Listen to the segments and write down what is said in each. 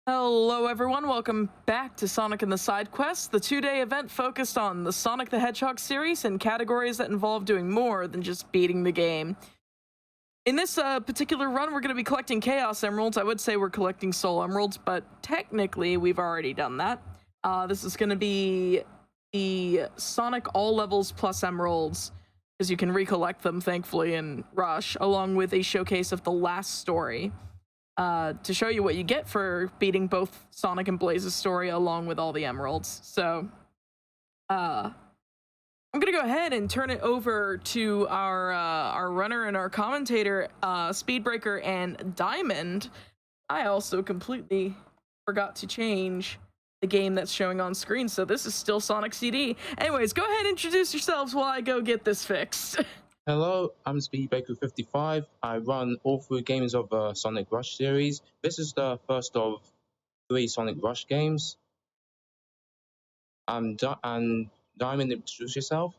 Hello everyone, welcome back to Sonic and the Side Quest, the two-day event focused on the Sonic the Hedgehog series and categories that involve doing more than just beating the game. In this particular run, we're going to be collecting Chaos Emeralds. I would say we're collecting Soul Emeralds, but technically we've already done that. This is going to be the Sonic All Levels Plus Emeralds, because you can recollect them, thankfully, in Rush, along with a showcase of the last story. To show you what you get for beating both Sonic and Blaze's story along with all the emeralds. So, I'm gonna go ahead and turn it over to our runner and our commentator, Speedbreaker and Diamond. I also completely forgot to change the game that's showing on screen, so this is still Sonic CD. Anyways, go ahead and introduce yourselves while I go get this fixed. Hello, I'm speedbreaker55. I run all three games of the Sonic Rush series. This is the first of 3 Sonic Rush games. And Diamond, introduce yourself.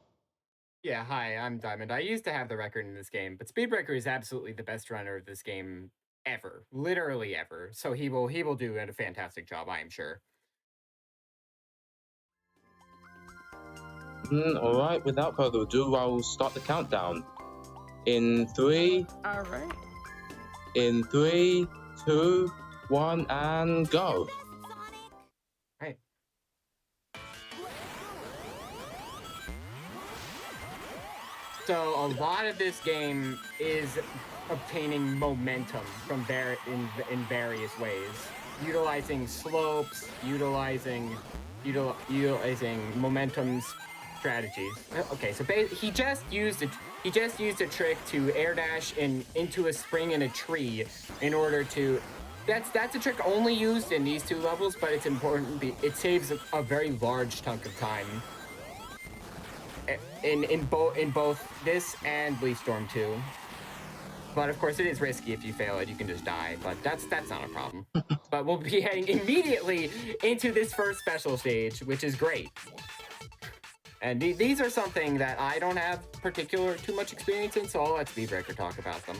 Yeah, hi, I'm Diamond. I used to have the record in this game, but Speedbreaker is absolutely the best runner of this game ever, literally ever. So he will do a fantastic job, I am sure. Alright, without further ado, I'll start the countdown. In 3, Alright. In 3, 2, 1, and go. Right. So a lot of this game is obtaining momentum from in various ways, utilizing slopes, utilizing momentum strategies. Okay, so he just used a trick to air dash into a spring in a tree in order to. That's a trick only used in these 2 levels, but it's important. It saves a very large chunk of time. In both this and Leaf Storm 2. But of course it is risky. If you fail it, you can just die, but that's not a problem. But we'll be heading immediately into this first special stage, which is great. And these are something that I don't have too much experience in, so I'll let Speedbreaker talk about them.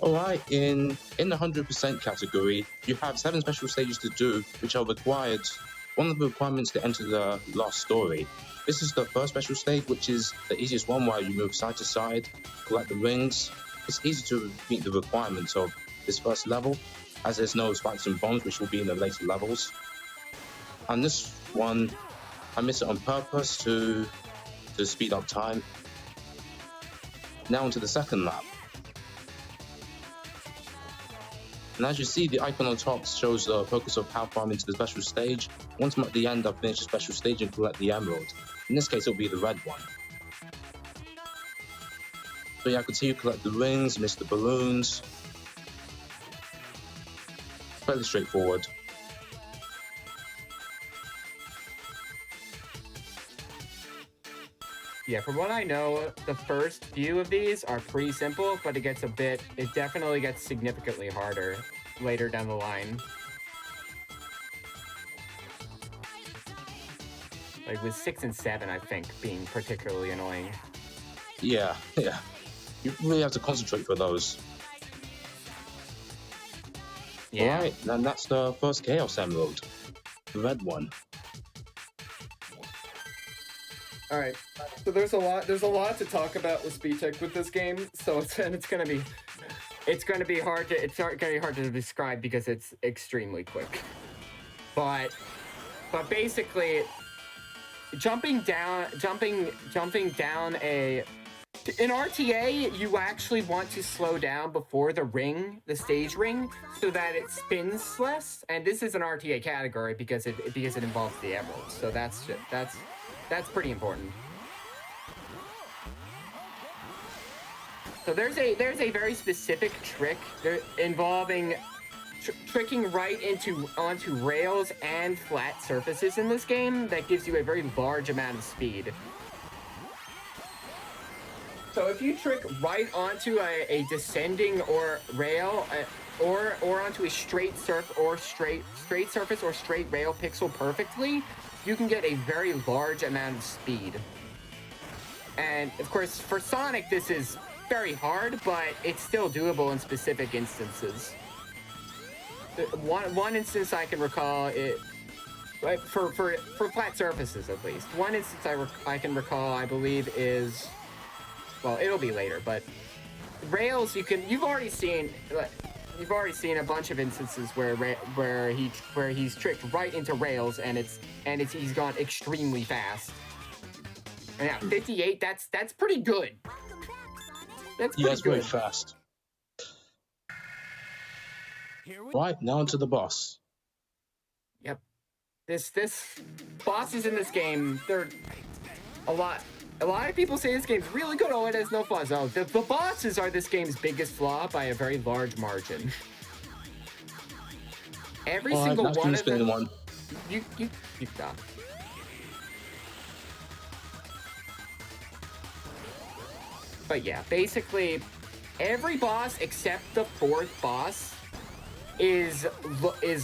Alright, in the 100% category, you have 7 special stages to do, which are required. One of the requirements to enter the last story. This is the first special stage, which is the easiest one, where you move side to side, collect the rings. It's easy to meet the requirements of this first level, as there's no spikes and bombs, which will be in the later levels. And this one, I missed it on purpose to speed up time. Now onto the second lap. And as you see, the icon on top shows the focus of how far I'm into the special stage. Once I'm at the end, I'll finish the special stage and collect the emerald. In this case, it'll be the red one. So yeah, I can see you collect the rings, miss the balloons. Fairly straightforward. Yeah, from what I know, the first few of these are pretty simple, but it definitely gets significantly harder later down the line. Like with 6 and 7, I think, being particularly annoying. Yeah. You really have to concentrate for those. Yeah. Alright, and that's the first Chaos Emerald. The red one. All right, so there's a lot to talk about with speed tech with this game. So it's gonna be hard to describe because it's extremely quick. But basically, jumping down in RTA, you actually want to slow down before the stage ring, so that it spins less. And this is an RTA category because it involves the emeralds. So that's pretty important. So there's a very specific trick involving tricking right onto rails and flat surfaces in this game that gives you a very large amount of speed. So if you trick right onto a descending or rail or onto a straight surface or straight rail pixel perfectly, you can get a very large amount of speed. And of course, for Sonic, this is very hard, but it's still doable in specific instances. one instance I can recall it. Right, for flat surfaces at least. One instance I can recall, I believe, is, well, it'll be later, but rails you've already seen a bunch of instances where he's tricked right into rails and he's gone extremely fast. And yeah, 58. That's pretty good. That's pretty it's good. very fast. Right, now onto the boss. Yep. This bosses in this game, they're a lot of people say this game's really good. Oh, it has no flaws. Oh, the bosses are this game's biggest flaw by a very large margin. Every single one of them. You stop. But yeah, basically, every boss except the fourth boss is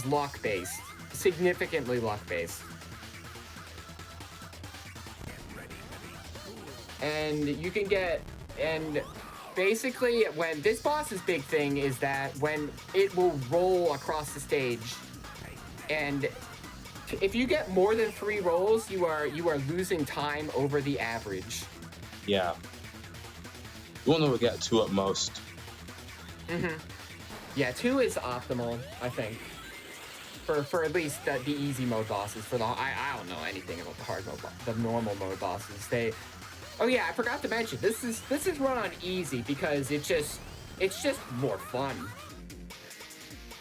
luck based. Significantly luck based. And you can get, and basically when this boss's big thing is that when it will roll across the stage, and if you get more than 3 rolls, you are losing time over the average. Yeah. You want to get 2 at most. Yeah, 2 is optimal, I think. For at least the easy mode bosses. For the I don't know anything about the hard mode, the normal mode bosses. Oh yeah, I forgot to mention this is run on easy because it's just more fun.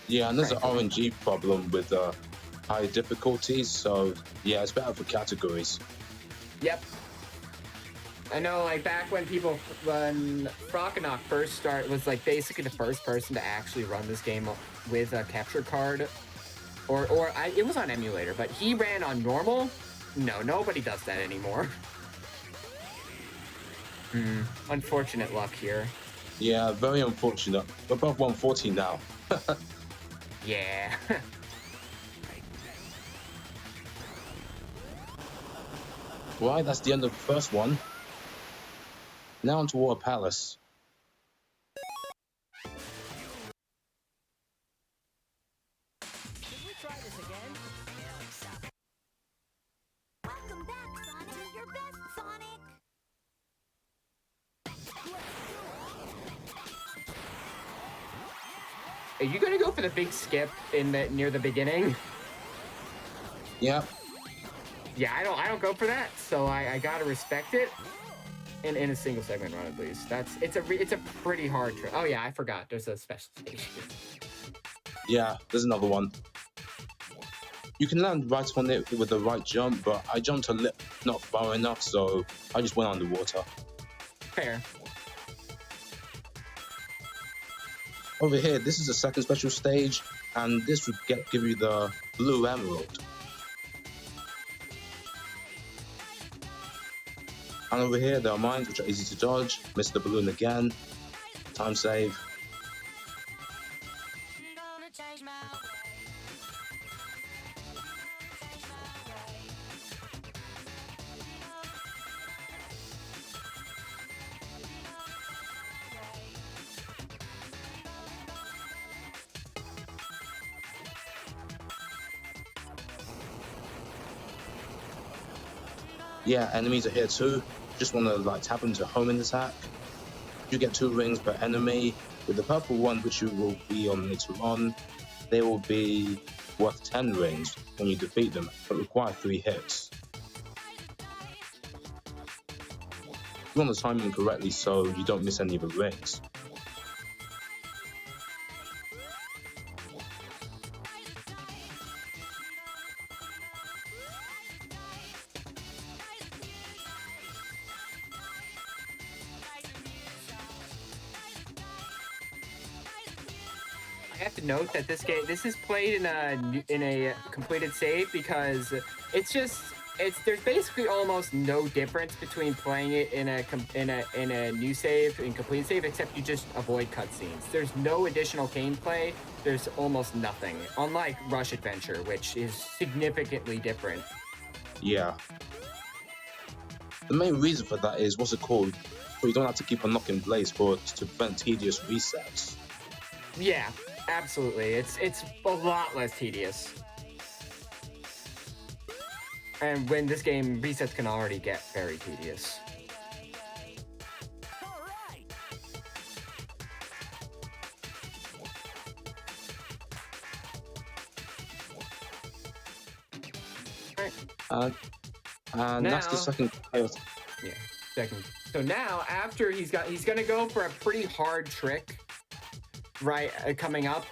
Yeah, and there's an RNG problem with high difficulties, so yeah, it's better for categories. Yep. I know, like back when Frockenok first started, was like basically the first person to actually run this game with a capture card. It was on emulator, but he ran on normal. No, nobody does that anymore. Unfortunate luck here. Yeah, very unfortunate. We're above 140 now. Yeah. Right, that's the end of the first one. Now onto Water Palace. Welcome back, Sonic. Do your best, Sonic. Are you gonna go for the big skip near the beginning? Yeah. Yeah, I don't go for that, so I gotta respect it. In a single segment run at least. It's a pretty hard trick. Oh yeah, I forgot. There's a special stage. Yeah, there's another one. You can land right on it with the right jump, but I jumped not far enough, so I just went underwater. Fair. Over here, this is the second special stage, and this would give you the blue emerald. And over here, there are mines which are easy to dodge. Miss the balloon again. Time save. Yeah, enemies are here too. Just want to like tap into homing attack. You get 2 rings per enemy. With the purple one, which you will be on later on, they will be worth 10 rings when you defeat them, but require 3 hits. You want to time them correctly so you don't miss any of the rings. I have to note that this is played in a completed save because there's basically almost no difference between playing it in a new save and completed save, except you just avoid cutscenes. There's no additional gameplay. There's almost nothing, unlike Rush Adventure, which is significantly different. Yeah. The main reason for that is, what's it called? So you don't have to keep unlocking blades to prevent tedious resets. Yeah, Absolutely, it's a lot less tedious. And when this game resets can already get very tedious. And that's the Now- second chaos. Yeah, second. So now after he's gonna go for a pretty hard trick, right? Coming up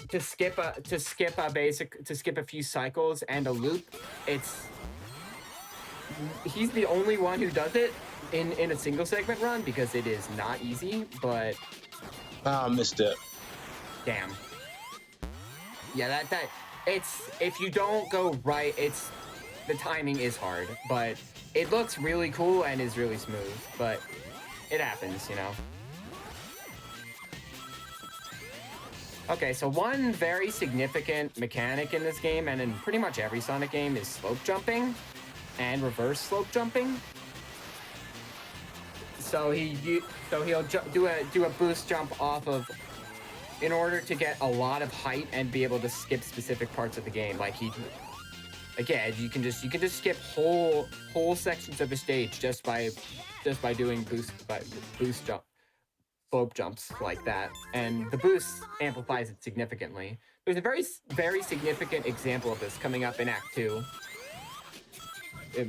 to skip a few cycles and a loop. He's the only one who does it in a single segment run because it is not easy. But Ah, missed it. damn. Yeah, that it's if you don't go right, the timing is hard, but it looks really cool and is really smooth, but it happens, you know. Okay, so one very significant mechanic in this game and in pretty much every Sonic game is slope jumping and reverse slope jumping. So he'll do a boost jump off of in order to get a lot of height and be able to skip specific parts of the game. Like again, you can just skip whole sections of the stage just by doing boost jump slope jumps like that, and the boost amplifies it significantly. There's a very significant example of this coming up in Act 2,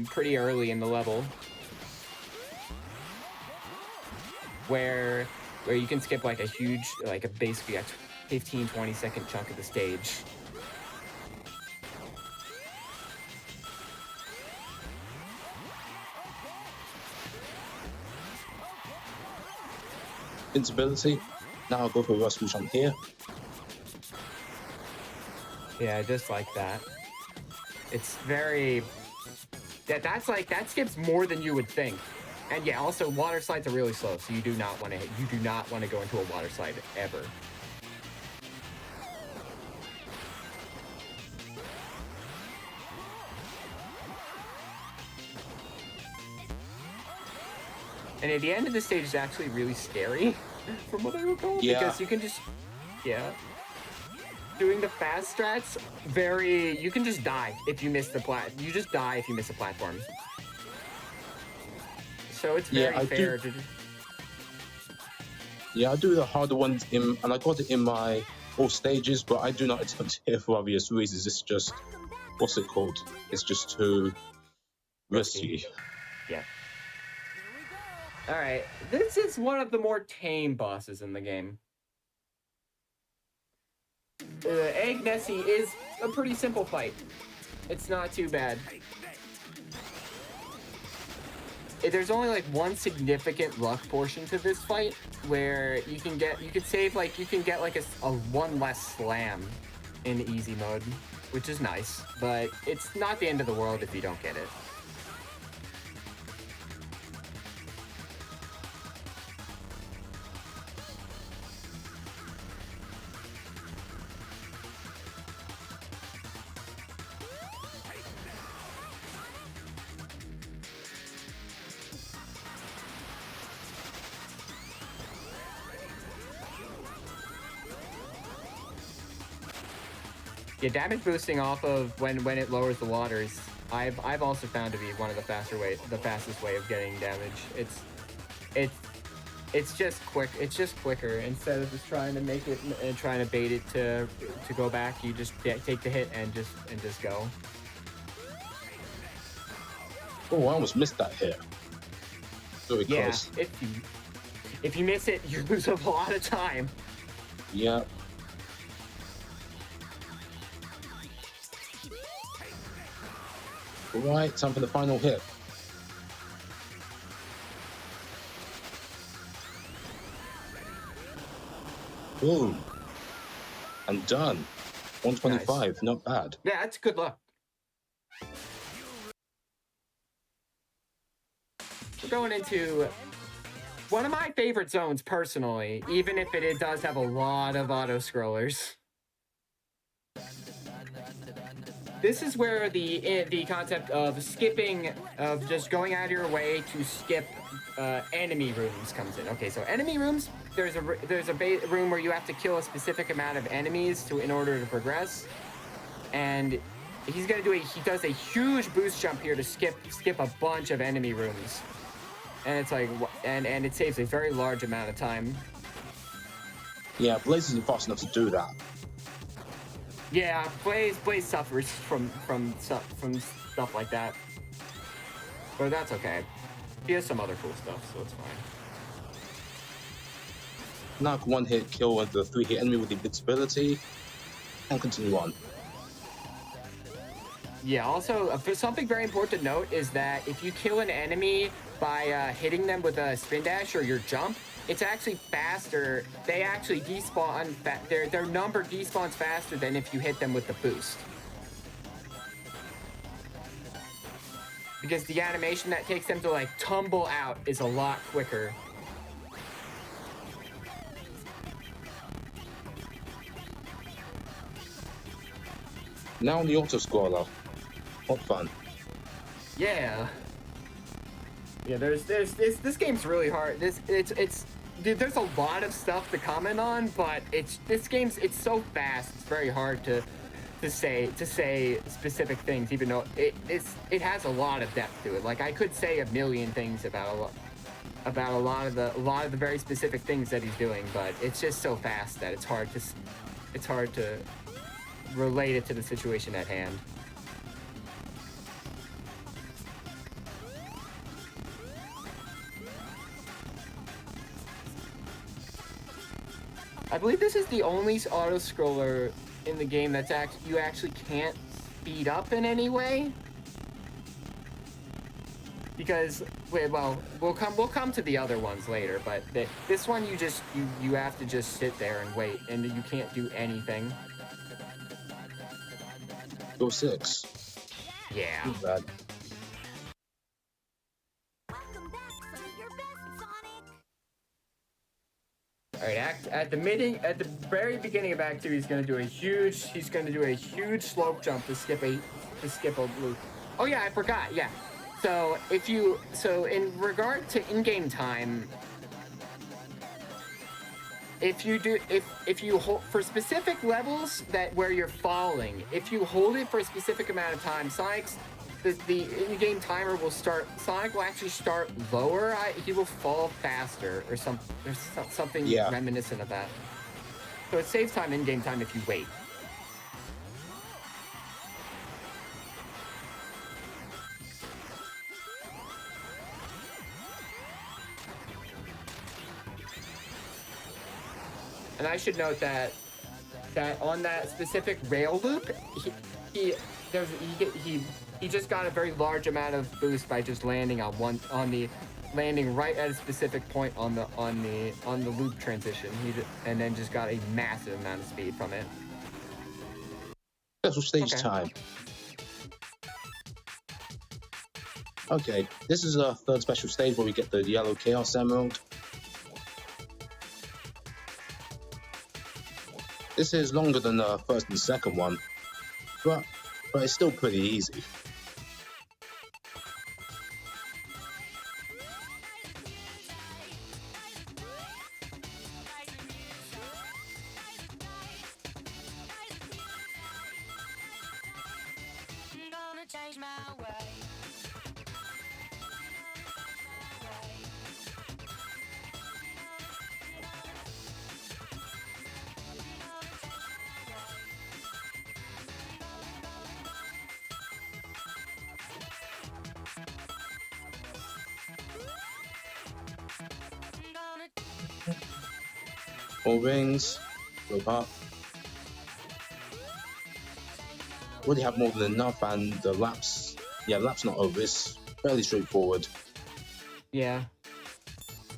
pretty early in the level, where you can skip like a huge, basically a 15-20 second chunk of the stage. Invincibility. Now I'll go for a rescue jump here. Yeah, just like that. It's very... that skips more than you would think. And yeah, also water slides are really slow, so you do not want to go into a water slide ever. And at the end of the stage is actually really scary, from what I recall, because you can just, doing the fast strats, you can just die if you miss you just die if you miss a platform. So it's very fair to do. Yeah, I do the harder ones and I got it in my all stages, but I do not attempt it here for obvious reasons. It's just, what's it called? It's just too risky. Yeah. Alright, this is one of the more tame bosses in the game. Egg Nessie is a pretty simple fight. It's not too bad. There's only like one significant luck portion to this fight where you can get like a one less slam in easy mode, which is nice, but it's not the end of the world if you don't get it. Yeah, damage boosting off of when it lowers the waters, I've also found to be one of the fastest way of getting damage. It's just quick. It's just quicker. Instead of just trying to make it and trying to bait it to go back, you just take the hit and just go. Oh, I almost missed that hit. Very close. Yeah, if you miss it, you lose a lot of time. Yeah. Right, time for the final hit. Boom. And done. 125, nice. Not bad. Yeah, that's good luck. We're going into one of my favorite zones personally, even if it does have a lot of auto-scrollers. This is where the concept of skipping, of just going out of your way to skip enemy rooms comes in. Okay, so enemy rooms there's a room where you have to kill a specific amount of enemies in order to progress, and he does a huge boost jump here to skip a bunch of enemy rooms, and it's like and it saves a very large amount of time. Yeah, Blaze isn't fast enough to do that. Yeah, Blaze suffers from stuff like that, but that's okay. He has some other cool stuff, so it's fine. Knock one hit kill the 3-hit enemy with invincibility, and continue on. Yeah, also, something very important to note is that if you kill an enemy by hitting them with a spin dash or your jump, it's actually faster. They actually despawn, their number despawns faster than if you hit them with the boost. Because the animation that takes them to like tumble out is a lot quicker. Now on the auto-scroller. What fun. Yeah. Yeah, this game's really hard. Dude, there's a lot of stuff to comment on, but it's so fast. It's very hard to say specific things, even though it has a lot of depth to it. Like I could say a million things about a lot of the very specific things that he's doing, but it's just so fast that it's hard to relate it to the situation at hand. I believe this is the only auto-scroller in the game that's you actually can't speed up in any way. Because, we'll come to the other ones later, but this one you have to just sit there and wait, and you can't do anything. Go 6. Yeah. Too bad. Welcome back to your best, Sonic. All right, at the very beginning of Act 2, he's gonna do a huge slope jump to skip a loop. Oh yeah, I forgot. Yeah. So in regard to in-game time, if you hold for specific levels where you're falling, if you hold it for a specific amount of time, the in-game timer will start. Sonic will actually start lower. He will fall faster, or something reminiscent of that. So it saves time in-game time if you wait. And I should note that on that specific rail loop, he just got a very large amount of boost by just landing landing right at a specific point on the loop transition. And then just got a massive amount of speed from it. Special stage time. Okay, this is our third special stage where we get the yellow Chaos Emerald. This is longer than the first and second one, but it's still pretty easy. All rings, go up. Already have more than enough, and the lap's not over. It's fairly straightforward. Yeah.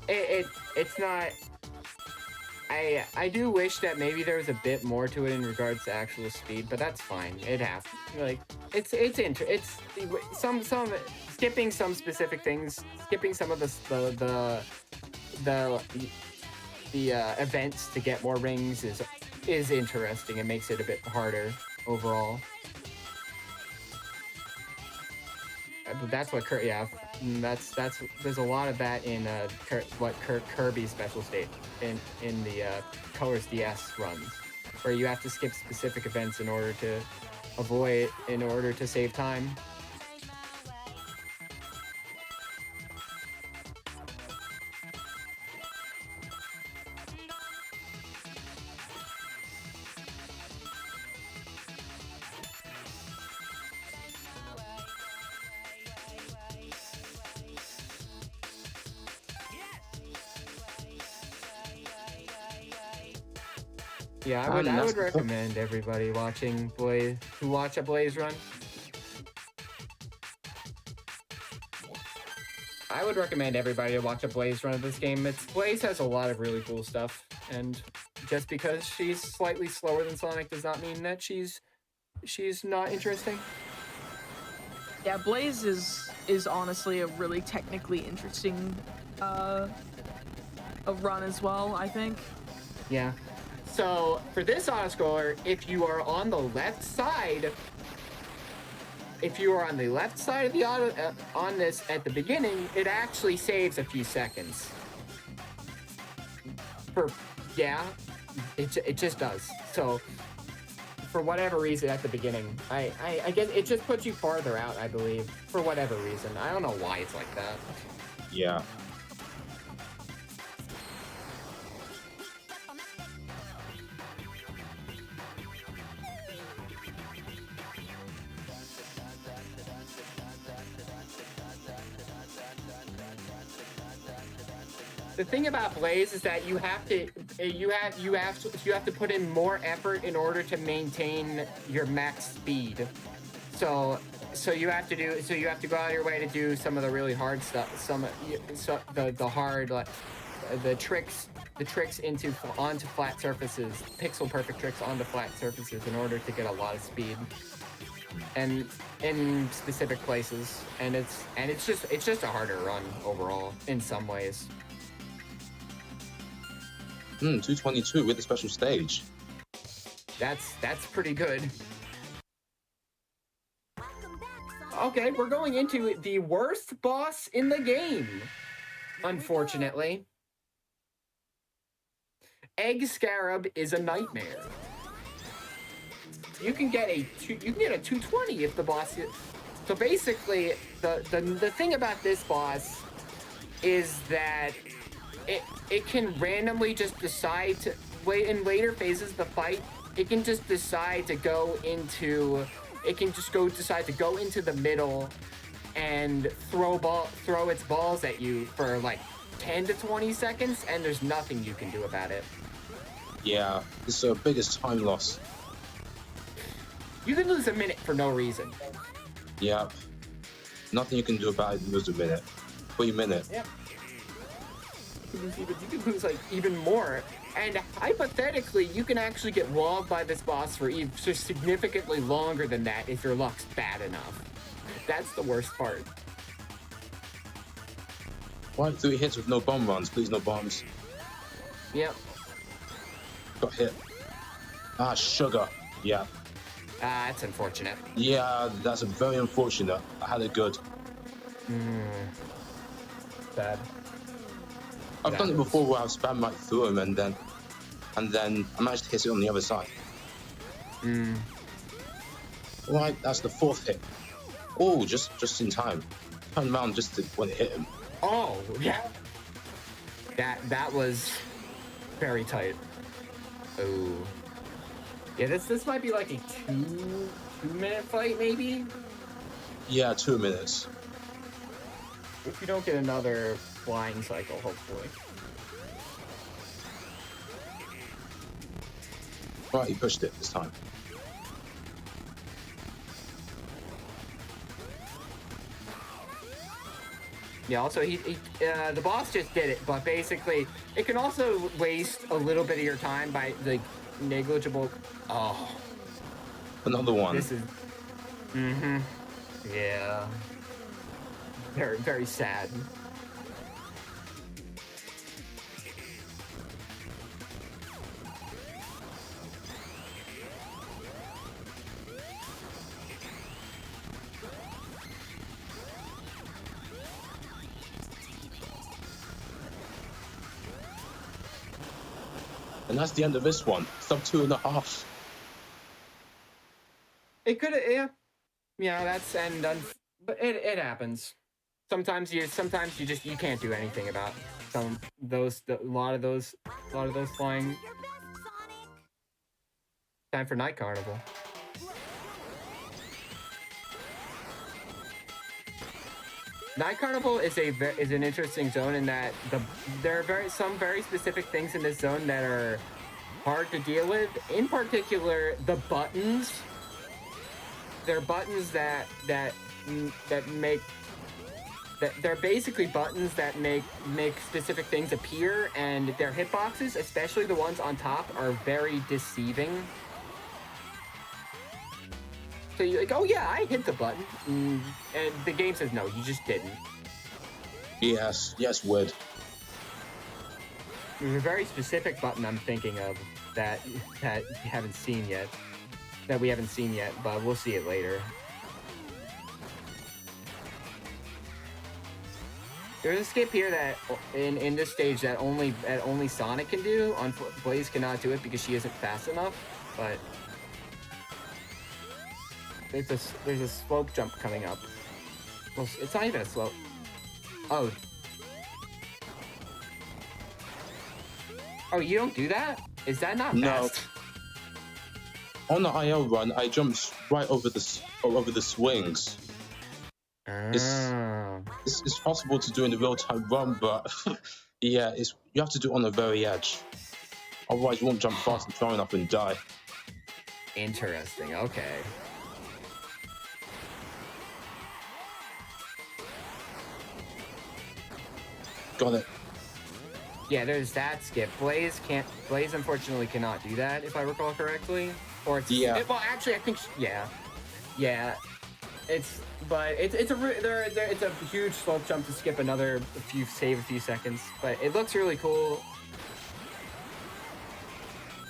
It's not. I do wish that maybe there was a bit more to it in regards to actual speed, but that's fine. It happens. Like it's some skipping some specific things, skipping some of the events to get more rings is interesting. It makes it a bit harder overall. But that's what That's there's a lot of that in Kirby's special state in the Colors DS runs, where you have to skip specific events in order to save time. Yeah, I would recommend everybody watching Blaze to watch a Blaze run. I would recommend everybody to watch a Blaze run of this game. Blaze has a lot of really cool stuff, and just because she's slightly slower than Sonic does not mean that she's not interesting. Yeah, Blaze is honestly a really technically interesting a run as well, I think. Yeah. So for this autoscroller, if you are on the left side of the auto on this at the beginning, it actually saves a few seconds. It just does. So for whatever reason at the beginning, I guess it just puts you farther out, I believe, for whatever reason. I don't know why it's like that. Yeah. The thing about Blaze is that you have to put in more effort in order to maintain your max speed. So you have to go out of your way to do some of the really hard stuff, the tricks onto flat surfaces, pixel perfect tricks onto flat surfaces in order to get a lot of speed. And in specific places, and it's just a harder run overall in some ways. 222 with a special stage. That's pretty good. Welcome back, Sonic. Okay, we're going into the worst boss in the game, unfortunately. Egg Scarab is a nightmare. You can get a 220 if the boss is... So basically, the thing about this boss is that it can randomly just decide to in later phases of the fight. It can just decide to go into the middle and throw its balls at you for like 10 to 20 seconds, and there's nothing you can do about it. Yeah, it's the biggest time loss. You can lose a minute for no reason. Yep. Nothing you can do about it in lose a minute. 3 minutes. Yep. You can lose like even more. And hypothetically, you can actually get walled by this boss for significantly longer than that if your luck's bad enough. That's the worst part. Why 3 hits with no bomb runs? Please, no bombs. Yep. Got hit. Ah, sugar. Yeah. That's unfortunate. Yeah, that's very unfortunate. I had it good. Sad. I've done it before where I've spammed right through him and then I managed to hit it on the other side. Right, that's the 4th hit. Oh, just in time. Turned around just when it hit him. Oh, yeah. That was very tight. Oh. Yeah, this might be like a 2-minute fight, maybe? Yeah, 2 minutes. If you don't get another flying cycle, hopefully. Right, he pushed it this time. Yeah, also, the boss just did it, but basically, it can also waste a little bit of your time by, like, negligible... Oh. Another one. This is... Yeah. Very, very sad. And that's the end of this one. Sub 2.5. It could, yeah, that's and done. But it happens. Sometimes you just you can't do anything about a lot of those flying. Your best, Sonic. Time for Night Carnival. Night Carnival is an interesting zone in that there are some very specific things in this zone that are hard to deal with. In particular, the buttons. They're buttons that make they're basically buttons that make specific things appear, and their hitboxes, especially the ones on top, are very deceiving. So you're like, oh yeah, I hit the button, and the game says no, you just didn't. Yes, Wood. There's a very specific button I'm thinking of that you haven't seen yet. That we haven't seen yet, but we'll see it later. There's a skip here that in this stage that only Sonic can do. Blaze cannot do it because she isn't fast enough. But there's a slope jump coming up. Well, it's not even a slope. Oh. Oh, you don't do that? Is that not fast? On the IL run, I jumped right over the swings. It's possible to do in the real-time run, but yeah, you have to do it on the very edge. Otherwise, you won't jump fast and far enough and die. Interesting. Okay. Got it. Yeah, there's that skip. Blaze unfortunately cannot do that, if I recall correctly. Or it's, well, actually, I think yeah. It's a huge slope jump to skip save a few seconds, but it looks really cool.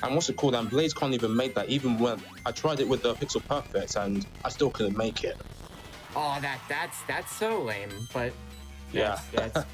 And what's it called? And Blaze can't even make that, even when I tried it with the Pixel Perfect, and I still couldn't make it. Oh, that's so lame, but yeah. That's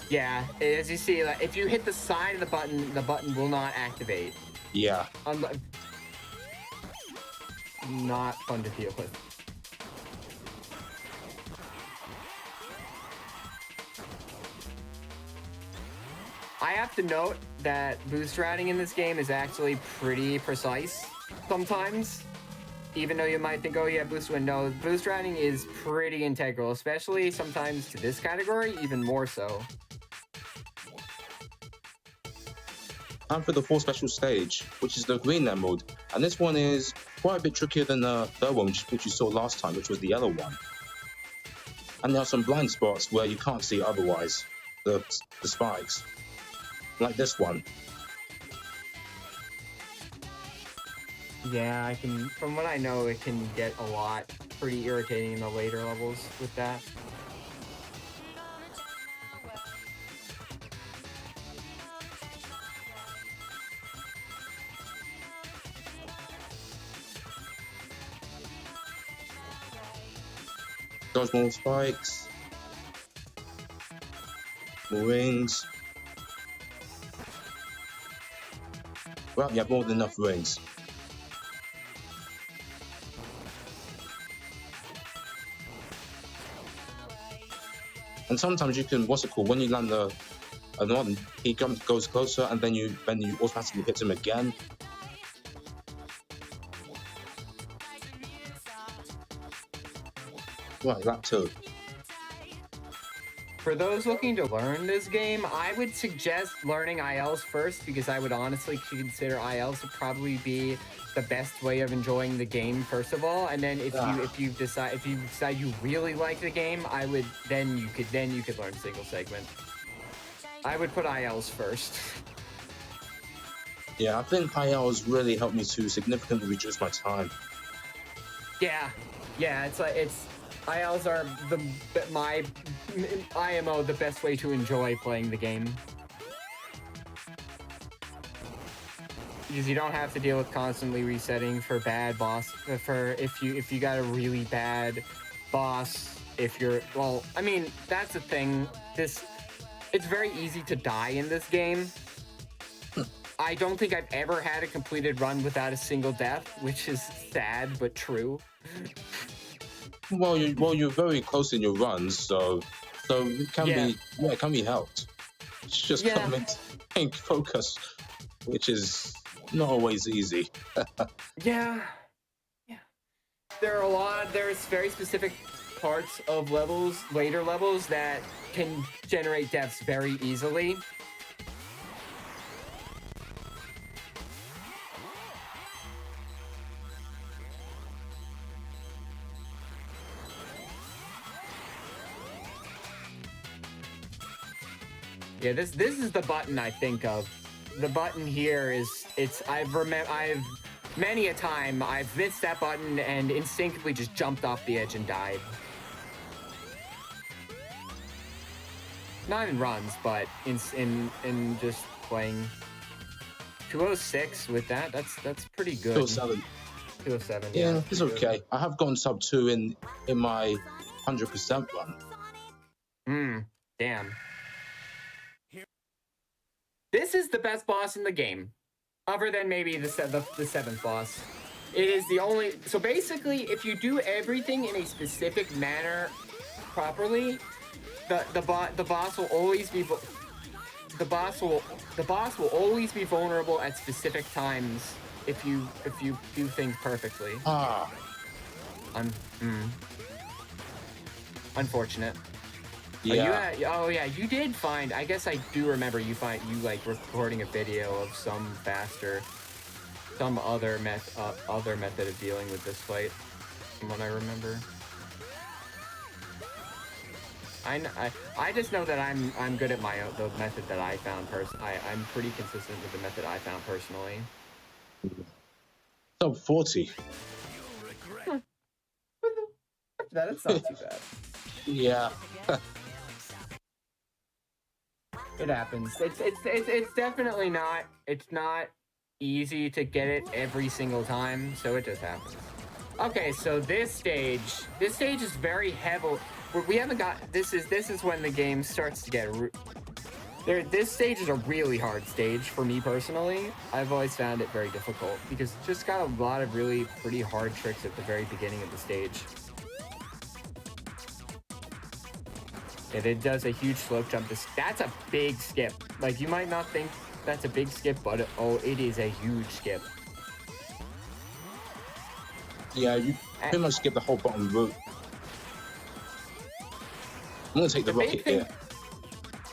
Yeah, as you see, like, if you hit the side of the button will not activate. Yeah. Not fun to deal with. I have to note that boost routing in this game is actually pretty precise sometimes. Even though you might think, oh yeah, boost window, boost routing is pretty integral, especially sometimes to this category, even more so. Time for the fourth special stage, which is the Green Emerald, and this one is quite a bit trickier than the third one, which you saw last time, which was the yellow one. And there are some blind spots where you can't see otherwise, the spikes, like this one. Yeah, from what I know, it can get pretty irritating in the later levels with that. Dodge more spikes, more rings. Well, you have more than enough rings. And sometimes you can, when you land another one, he goes closer, and then you automatically hit him again. Right, that too. For those looking to learn this game, I would suggest learning ILs first, because I would honestly consider ILs to probably be the best way of enjoying the game first of all. And then if you decide you really like the game, then you could learn single segment. I would put ILs first. Yeah, I think ILs really helped me to significantly reduce my time. Yeah, it's like ILs are my IMO the best way to enjoy playing the game. Because you don't have to deal with constantly resetting for bad boss if you got a really bad boss. If you're I mean that's the thing. It's very easy to die in this game. I don't think I've ever had a completed run without a single death, which is sad but true. Well, you're very close in your runs, so it can be it can be helped. It's just maintaining focus, which is not always easy. Yeah. There's very specific parts of later levels that can generate deaths very easily. Yeah, this is the button I think of. The button here I've many a time I've missed that button and instinctively just jumped off the edge and died. Not in runs, but in just playing 206 with that. That's pretty good. 207. 207. Yeah, it's okay. I have gotten sub 2 in my 100% run. Damn. This is the best boss in the game, other than maybe the seventh boss. It is the only. So basically, if you do everything in a specific manner properly, the boss will always be always be vulnerable at specific times if you do things perfectly. Otherwite. Yeah. You did find. I guess I do remember you like recording a video of some other method of dealing with this fight, from what I remember. I just know that I'm good at the method that I found I'm pretty consistent with the method I found personally. Sub 40. That's not too bad. Yeah. It happens. It's definitely not. It's not easy to get it every single time, so it just happens. Okay, so this stage is very heavy. We haven't got. This is when the game starts to get. This stage is a really hard stage for me personally. I've always found it very difficult because it's just got a lot of really pretty hard tricks at the very beginning of the stage. It does a huge slope jump. That's a big skip. Like, you might not think that's a big skip, but it is a huge skip. Yeah, you pretty much skip the whole bottom route. I'm gonna take the rocket here.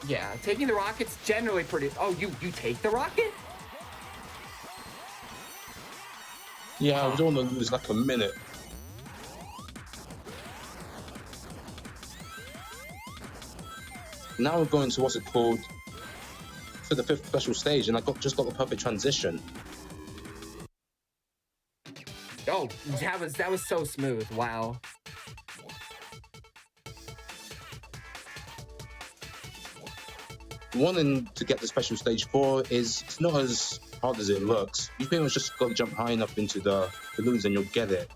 Yeah, taking the rocket's generally pretty. Oh, you take the rocket? Yeah, I don't want to lose like a minute. Now we're going to what's it called for the 5th special stage, and I just got the perfect transition. Oh, that was so smooth. Wow. Wanting to get the special stage 4 it's not as hard as it looks. You pretty much just got to jump high enough into the balloons and you'll get it.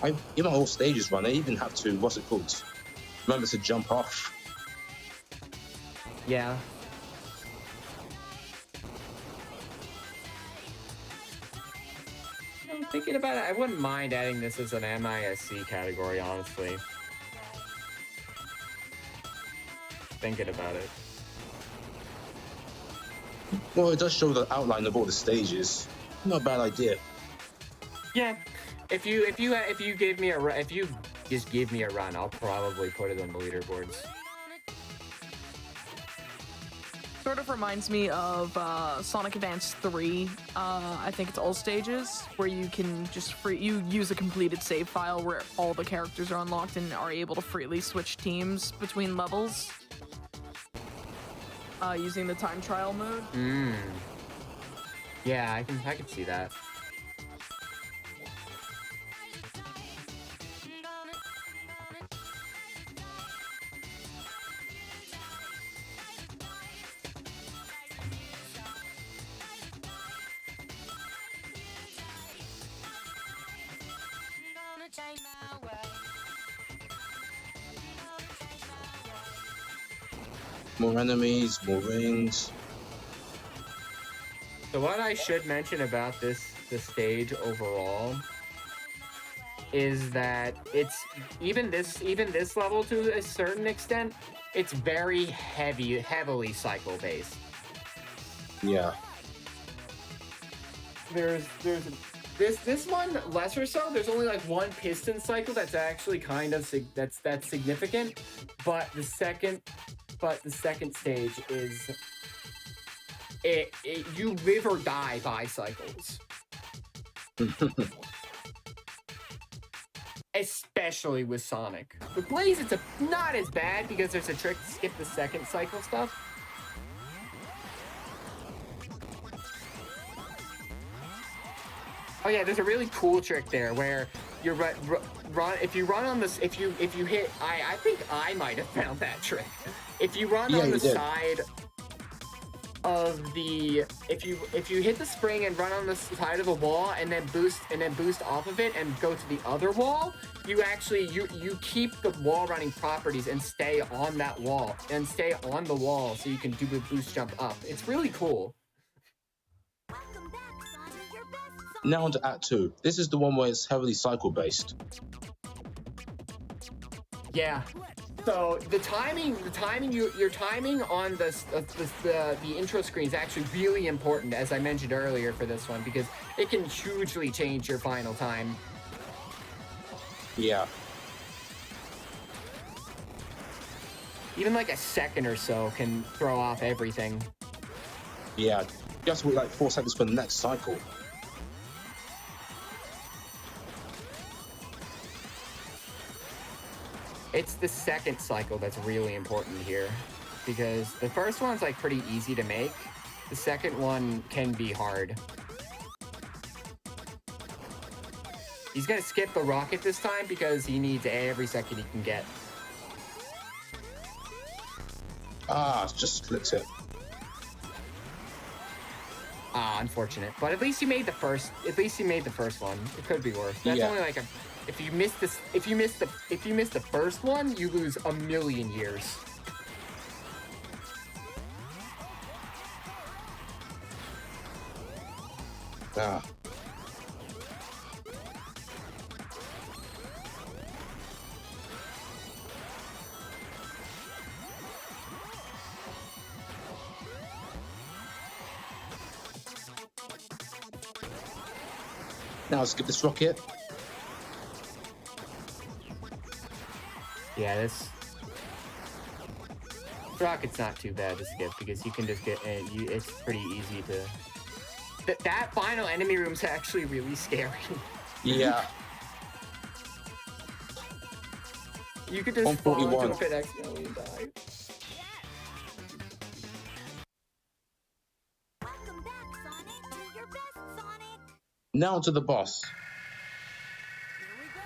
In my whole stages run, I even have to remember to jump off. Yeah. I'm thinking about it. I wouldn't mind adding this as an MISC category, honestly. Thinking about it. Well, it does show the outline of all the stages. Not a bad idea. Yeah. If you just give me a run, I'll probably put it on the leaderboards. Sort of reminds me of Sonic Advance 3. I think it's all stages where you can just you use a completed save file where all the characters are unlocked and are able to freely switch teams between levels using the time trial mode. Yeah, I can see that. More enemies, more rings. So what I should mention about this stage overall is that it's even this level to a certain extent, it's very heavily cycle based. Yeah. There's this one lesser so. There's only like one piston cycle that's actually kind of that's significant, but the second stage is you live or die by cycles. Especially with Sonic. With Blaze, it's not as bad because there's a trick to skip the second cycle stuff. Oh yeah, there's a really cool trick there where you run if you run on this if you hit I think I might have found that trick. If you run on the side of the if you hit the spring and run on the side of the wall and then boost off of it and go to the other wall, you actually you keep the wall running properties and stay on that wall and stay on the wall so you can do the boost jump up. It's really cool. Welcome back, Sonny. Your best Sonic. Now on to Act 2. This is the one where it's heavily cycle based. Yeah. So your timing on the intro screen is actually really important, as I mentioned earlier for this one, because it can hugely change your final time. Yeah. Even like a second or so can throw off everything. Yeah. You have to wait like 4 seconds for the next cycle. It's the second cycle that's really important here, because the first one's like pretty easy to make. The second one can be hard. He's gonna skip the rocket this time because he needs every second he can get. Ah, just clicks it. Ah, unfortunate. But at least you made the first. At least you made the first one. It could be worse. That's Yeah. only like a. If you miss this, if you miss the first one, you lose a million years. Ah. Now skip this rocket. Yeah, this rocket's not too bad to skip because you can just get. It's pretty easy to. That final enemy room's actually really scary. Yeah. You could just fall into 141. a pit accidentally and die. Welcome back, Sonic. Do your best, Sonic. Now to the boss. Here we go.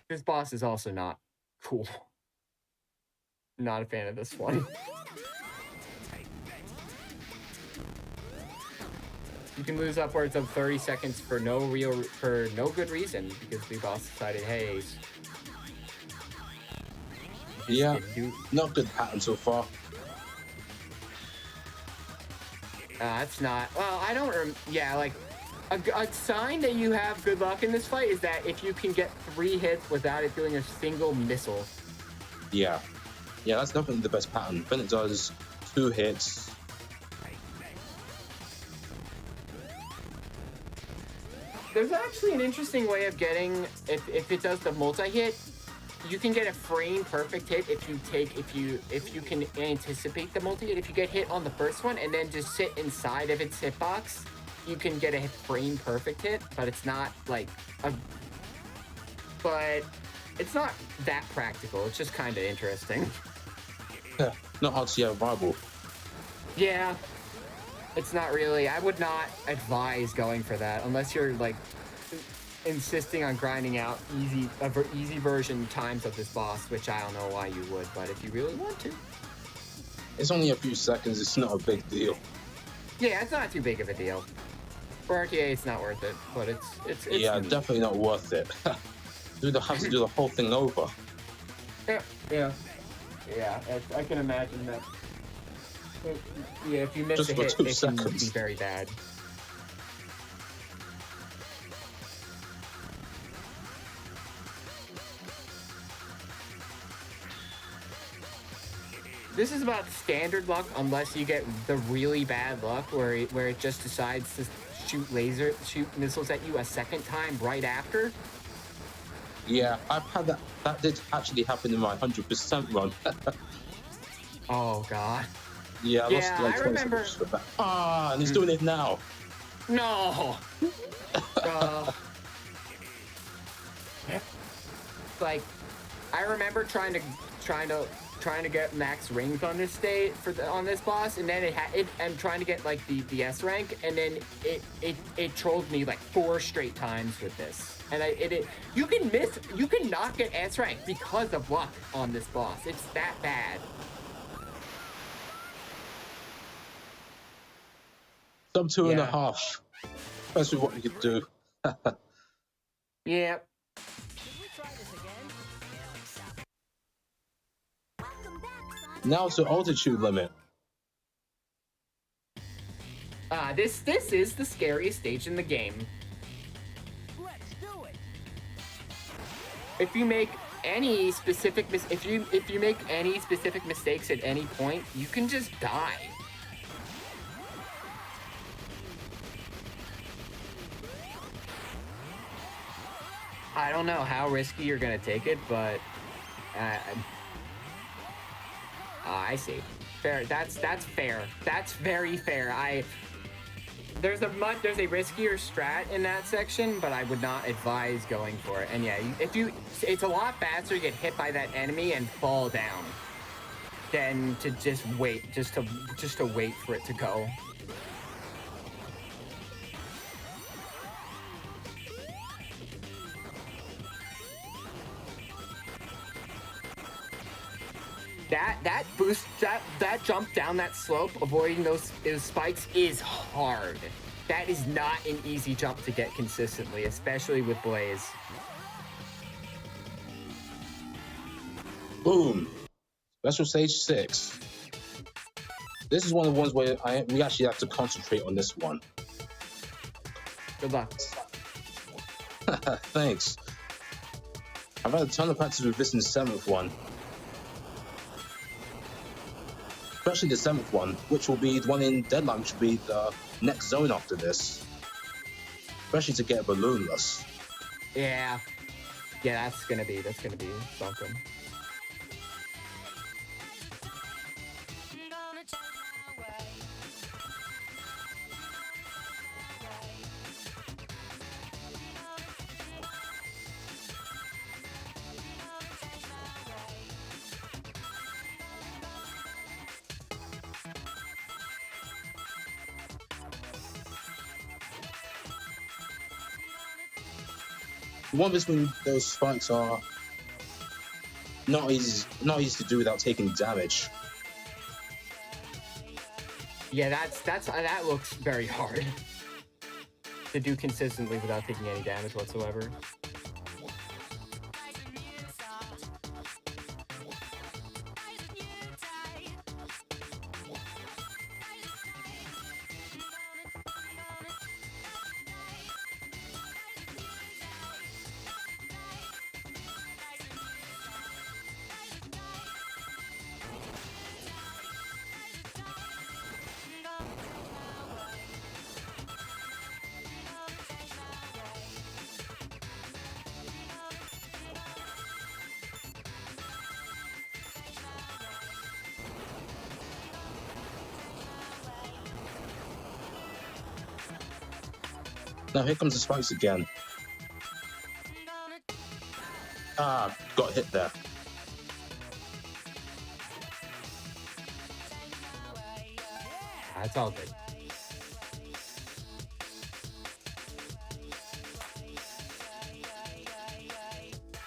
This boss is also not cool. Not a fan of this one. You can lose upwards of 30 seconds for no good reason because the boss decided, hey, Yeah. you Not good pattern so far. that's not. Well, I don't. Yeah, like a sign that you have good luck in this fight is that if you can get 3 hits without it doing a single missile. Yeah. Yeah, that's definitely the best pattern. When it does 2 hits. There's actually an interesting way of getting if it does the multi-hit. You can get a frame perfect hit if you can anticipate the multi-hit. If you get hit on the first one and then just sit inside of its hitbox, you can get a frame perfect hit, but it's not like but it's not that practical. It's just kind of interesting. Yeah, not hard to see how viable. Yeah, it's not really. I would not advise going for that unless you're like insisting on grinding out easy version times of this boss, which I don't know why you would, but if you really want to. It's only a few seconds, it's not a big deal. Yeah, it's not too big of a deal. For RTA, it's not worth it, but it's Yeah, neat. definitely not worth it. Have to do the whole thing over. Yeah, I can imagine that Yeah, if you miss Just a for hit, 2 it can be seconds. very bad. This is about standard luck, unless you get the really bad luck where it just decides to shoot missiles at you a second time right after. Yeah, I've had that. That did actually happen in my 100% run. Oh god. Yeah, I lost Yeah, like I 20 remember. seconds for that. And he's doing it now. No. Like, I remember trying to get max rings on this on this boss, and then I'm trying to get like the S rank, and then it trolled me like 4 straight times with this. And you can not get S rank because of luck on this boss. It's that bad. Sub 2.5. Yeah. That's what you could do. Yeah. Welcome back, Sonic. Now to altitude limit. This is the scariest stage in the game. Let's do it. If you make any specific if you make any specific mistakes at any point, you can just die. I don't know how risky you're gonna take it, but I see. Fair. That's fair. That's very fair. There's a riskier strat in that section, but I would not advise going for it. And yeah, it's a lot faster to get hit by that enemy and fall down than to just wait, just to wait for it to go. That boost, that jump down that slope, avoiding those spikes is hard. That is not an easy jump to get consistently, especially with Blaze. Boom. Special stage 6. This is one of the ones where we actually have to concentrate on this one. Good luck. Thanks. I've had a ton of practice with this in the 7th one. Especially the 7th one, which will be the one in Deadline, which will be the next zone after this. Especially to get balloonless. Yeah. Yeah, that's gonna be something. One between those spikes are not easy to do without taking damage. Yeah, that looks very hard to do consistently without taking any damage whatsoever. Now here comes the spikes again. Got hit there. That's all good.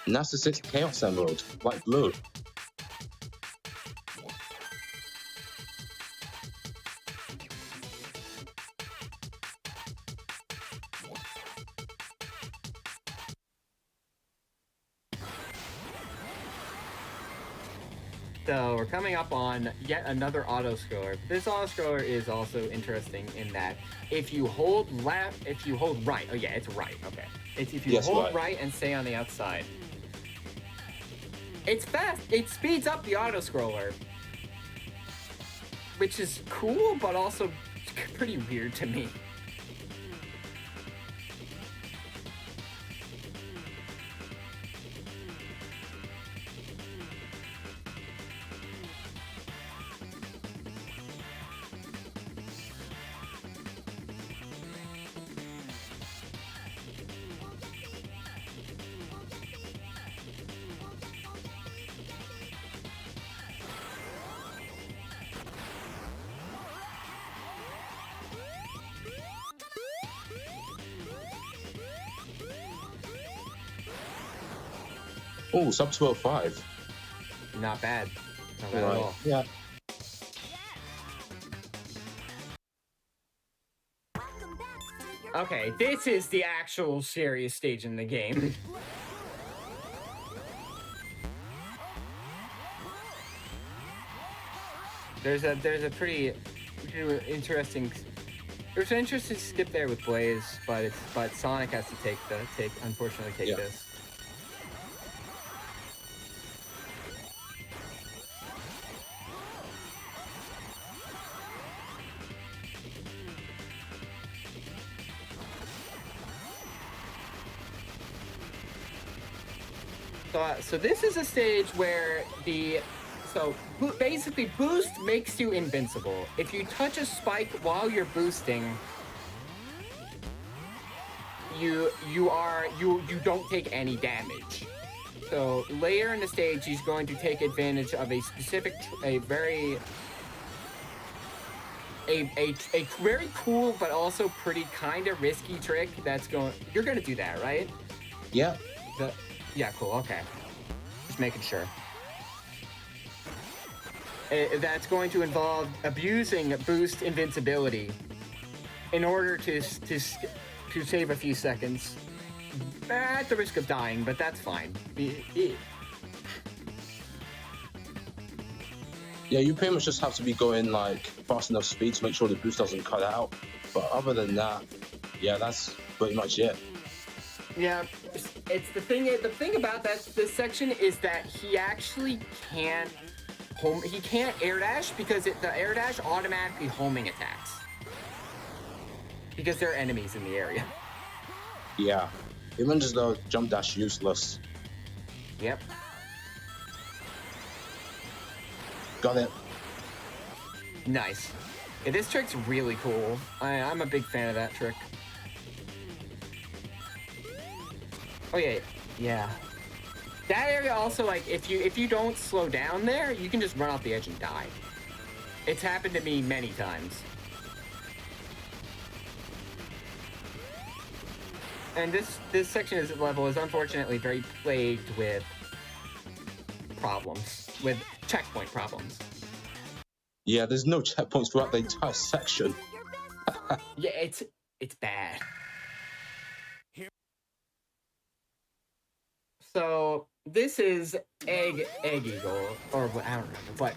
And that's the 6th Chaos Emerald, light blue. So we're coming up on yet another auto scroller. This auto scroller is also interesting in that if you hold right, oh yeah, it's right, okay. It's if you Yes, hold right. and stay on the outside. It's fast, it speeds up the auto scroller, which is cool, but also pretty weird to me. Oh, sub 205. Not bad. Not bad at Right. all. Yeah. Welcome back, Sonic. Your Okay, this is the actual serious stage in the game. There's a pretty interesting. There's an interesting skip there with Blaze, but Sonic has to unfortunately take Yeah. this. So this is a stage where basically boost makes you invincible. If you touch a spike while you're boosting, you don't take any damage. So later in the stage, he's going to take advantage of a very cool but also pretty kind of risky trick that's going. You're gonna do that, right? Yeah. Yeah, cool, okay. Just making sure. That's going to involve abusing boost invincibility in order to save a few seconds. At the risk of dying, but that's fine. Yeah, you pretty much just have to be going like fast enough speed to make sure the boost doesn't cut out. But other than that, yeah, that's pretty much it. Yeah, it's the thing about this section is that he actually can't air dash because the air dash automatically homing attacks because there are enemies in the area. Yeah. It renders the jump dash useless. Yep. Got it. Nice. Yeah, this trick's really cool. I'm a big fan of that trick. Oh yeah. That area also, like, if you don't slow down there, you can just run off the edge and die. It's happened to me many times. And this section of the level is unfortunately very plagued with problems, with checkpoint problems. Yeah, there's no checkpoints throughout the entire section. your best, Sonic. Yeah, it's bad. So this is Egg Eagle, or I don't remember, but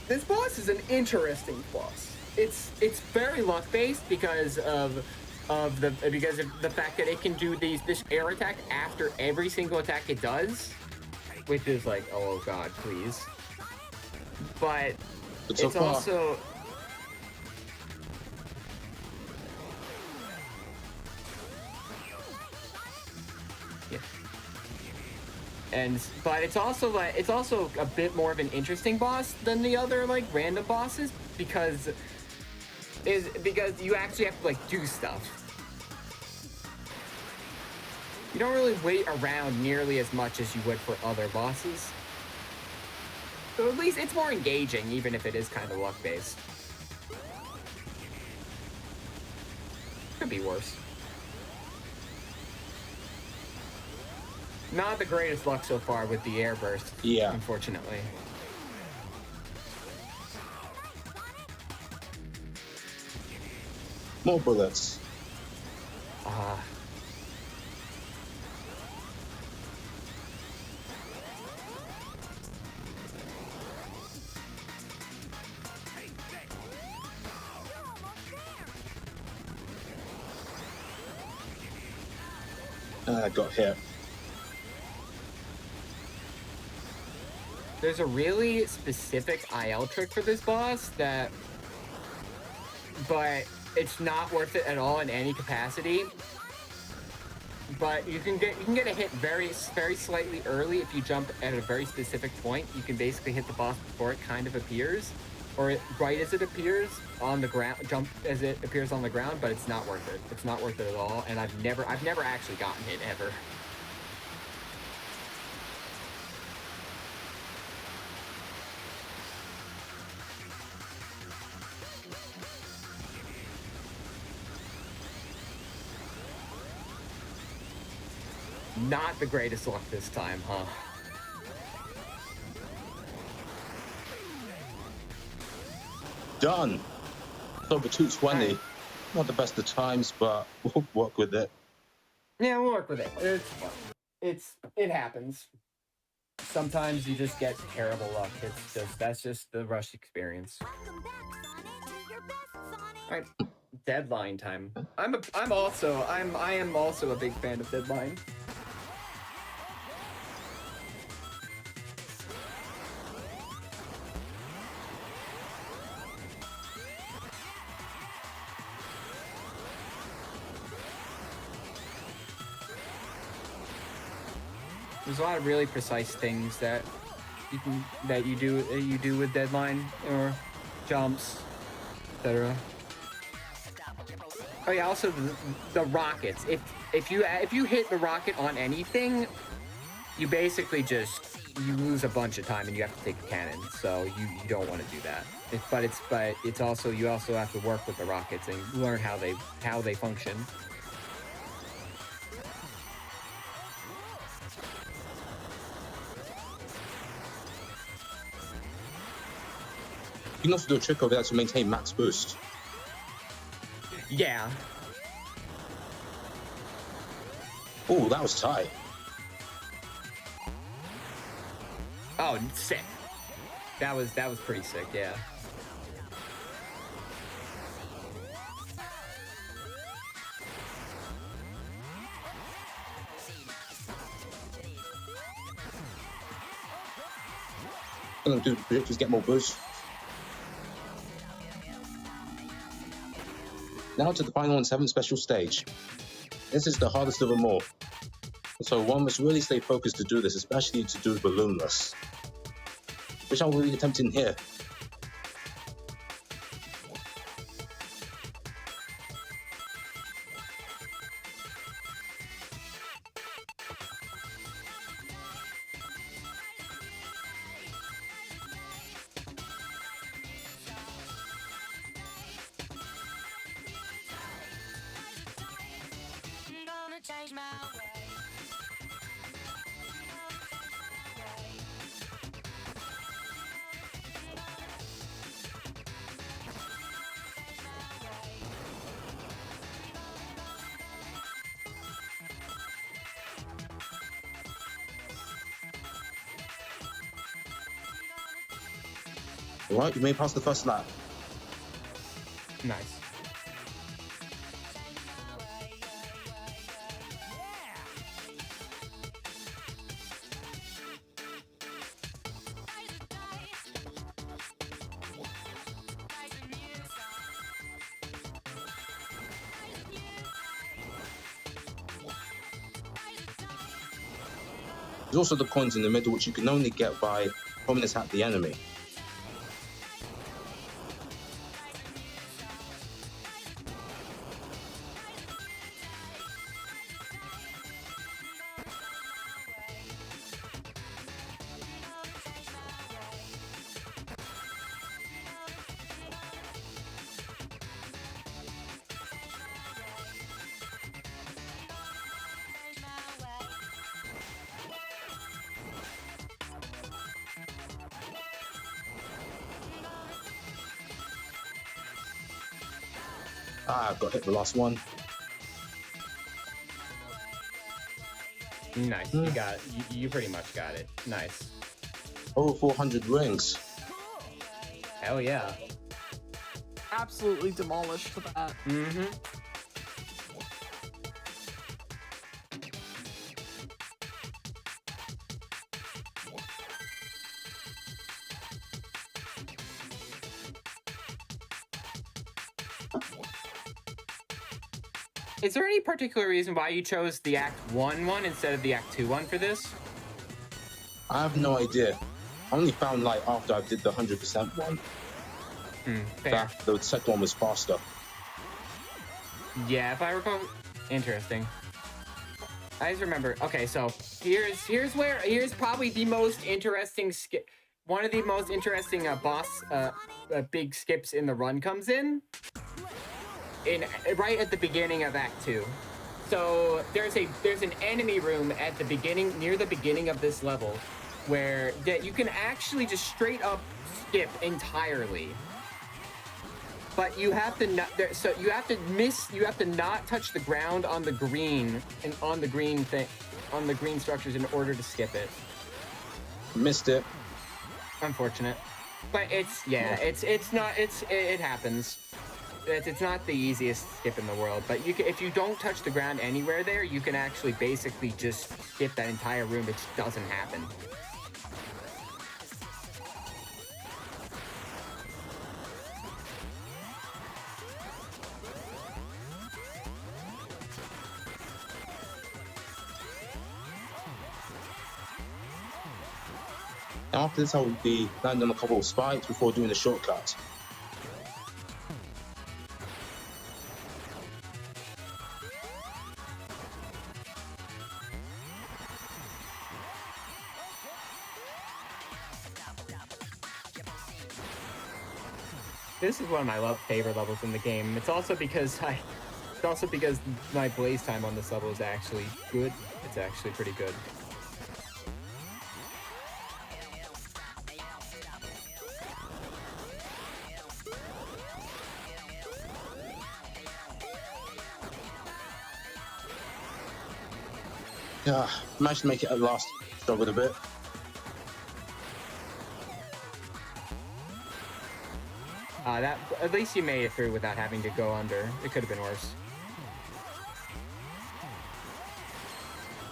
this boss is an interesting boss. It's very luck based because of the fact that it can do this air attack after every single attack it does, which is like, oh god, please. But But so it's far, also but it's also a bit more of an interesting boss than the other like random bosses because you actually have to like do stuff. You don't really wait around nearly as much as you would for other bosses. So at least it's more engaging, even if it is kind of luck based. Could be worse. Not the greatest luck so far with the air burst. Yeah. Unfortunately. more bullets. I got hit. There's a really specific IL trick for this boss but it's not worth it at all in any capacity. But you can get a hit very slightly early if you jump at a very specific point. You can basically hit the boss before it kind of appears, or right as it appears on the ground. Jump as it appears on the ground, but it's not worth it. It's not worth it at all. And I've never actually gotten hit ever. Not the greatest luck this time, huh? Done. It's over 220. Not the best of times, but we'll work with it. Yeah, we'll work with it. It's fun. It happens. Sometimes you just get terrible luck. That's just the rush experience. Welcome back, Sonic, to your best, Sonic. All right, Deadline time. I am also a big fan of Deadline. There's a lot of really precise things that you do with Deadline, or jumps, etc. Oh yeah, also the rockets. If you hit the rocket on anything, you basically you lose a bunch of time and you have to take the cannon. So you don't want to do that. But it's also you also have to work with the rockets and learn how they function. You can also do a trick over there to maintain max boost. Yeah. Oh, that was tight. Oh, sick. That was pretty sick, yeah. I'm gonna do the projectors get more boost. Now to the final and 7th special stage. This is the hardest of them all. So one must really stay focused to do this, especially to do balloonless, which I will be attempting here. Change my way. Alright, you may pass the first lap. Nice. There's also the coins in the middle, which you can only get by prominence at the enemy. Ah, got hit the last one. Nice. You got it. You pretty much got it. Nice. Over 400 rings. Hell yeah. Absolutely demolished that. Mm-hmm. Is there any particular reason why you chose the Act 1 one instead of the Act 2 one for this? I have no idea. I only found like after I did the 100% one Fair. that the second one was faster. Yeah, if I recall, interesting. I just remember. Okay, so here's probably the most interesting skip. One of the most interesting big skips in the run comes in right at the beginning of Act 2. So there's an enemy room at the beginning, near the beginning of this level, where that you can actually just straight up skip entirely. But you have to not, so you have to not touch the ground on the green and on the green structures in order to skip it. Missed it. Unfortunate, but it happens. It's not the easiest skip in the world, but if you don't touch the ground anywhere there, you can actually basically just skip that entire room. It just doesn't happen. After this, I will be landing on a couple of spikes before doing the shortcut. This is one of my favorite levels in the game. It's also because my blaze time on this level is actually good. It's actually pretty good. Yeah, managed to make it at last. Struggled a bit. At least you made it through without having to go under. It could have been worse.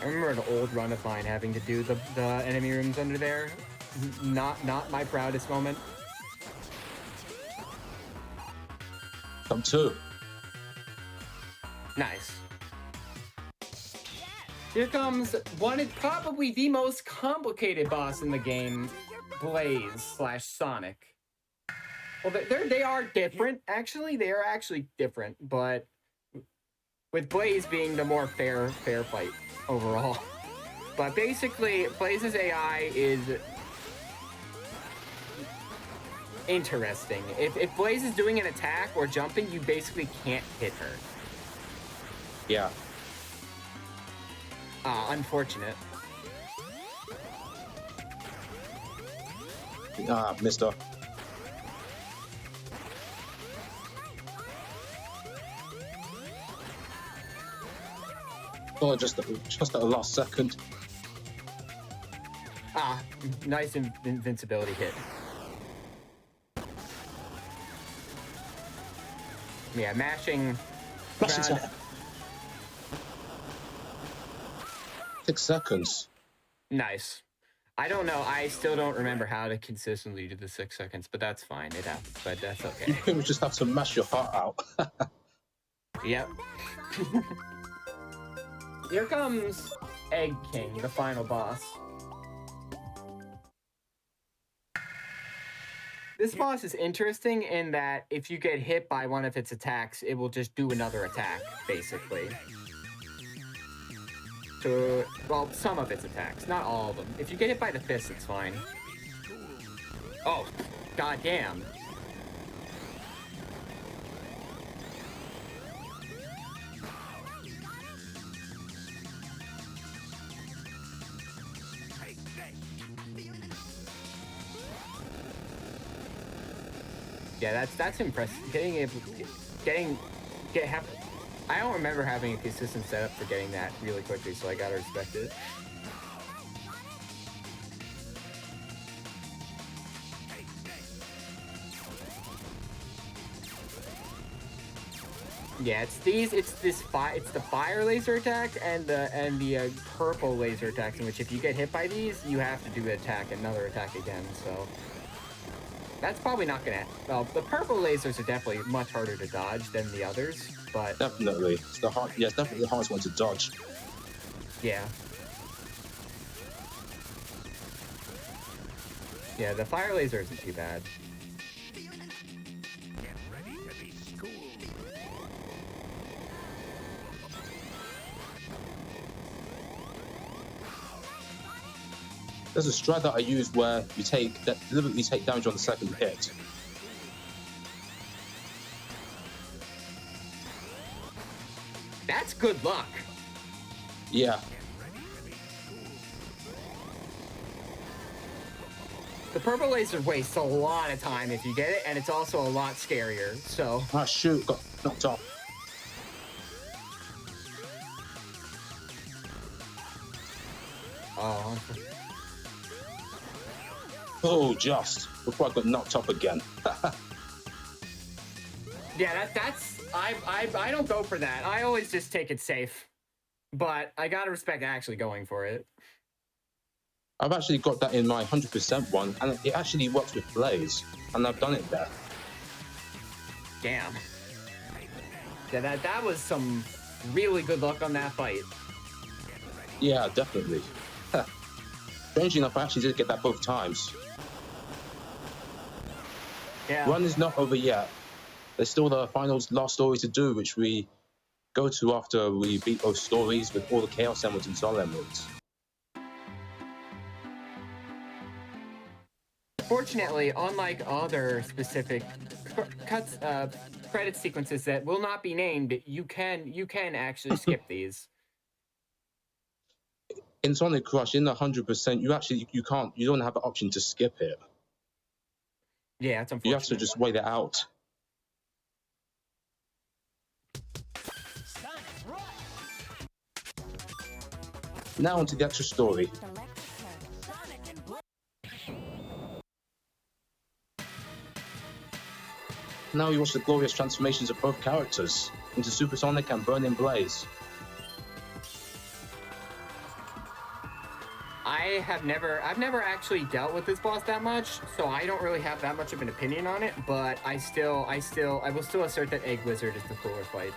I remember an old run of mine having to do the enemy rooms under there. Not my proudest moment. Come two. Nice. Here comes probably the most complicated boss in the game, Blaze/Sonic. Well, they are different, actually. They are actually different, but with Blaze being the more fair fight overall. But basically, Blaze's AI is interesting. If Blaze is doing an attack or jumping, you basically can't hit her. Yeah. Unfortunate. Missed her. Oh, just at the last second. Nice invincibility hit. Yeah, mashing. 6 seconds. Nice. I don't know. I still don't remember how to consistently do the 6 seconds, but that's fine. It happens, but that's okay. You pretty much just have to mash your heart out. Yep. Here comes Egg King, the final boss. This boss is interesting in that if you get hit by one of its attacks, it will just do another attack, basically. So, well, some of its attacks, not all of them. If you get hit by the fist, it's fine. Oh, goddamn. Yeah, that's impressive. I don't remember having a consistent setup for getting that really quickly, so I gotta respect it. Yeah, it's the fire laser attack and the purple laser attacks, in which if you get hit by these, you have to do another attack again. So that's probably not gonna. Well, the purple lasers are definitely much harder to dodge than the others. but Definitely. It's the hard, yeah, it's definitely the hardest one to dodge. yeah. Yeah, the fire laser isn't too bad. There's a strat that I use where you deliberately take damage on the second hit. That's good luck. Yeah, The purple laser wastes a lot of time if you get it, and it's also a lot scarier, so... ah shoot, got knocked off. Oh. Oh, just before I got knocked off again. Yeah, I don't go for that. I always just take it safe. But I gotta respect actually going for it. I've actually got that in my 100% one, and it actually works with Blaze, and I've done it there. Damn. Yeah, that was some really good luck on that fight. Yeah, definitely. Strangely enough, I actually did get that both times. Yeah. Run is not over yet. There's still the final last story to do, which we go to after we beat both stories with all the Chaos Emeralds and Soul Emeralds. Fortunately, unlike other specific credit sequences that will not be named, you can actually skip these. In Sonic Crush, in the 100%, you don't have the option to skip it. Yeah, it's unfortunate. You have to just wait it out. Now onto the actual story. Now we watch the glorious transformations of both characters into Supersonic and Burning Blaze. I've never actually dealt with this boss that much, so I don't really have that much of an opinion on it, but I will still assert that Egg Wizard is the cooler fight.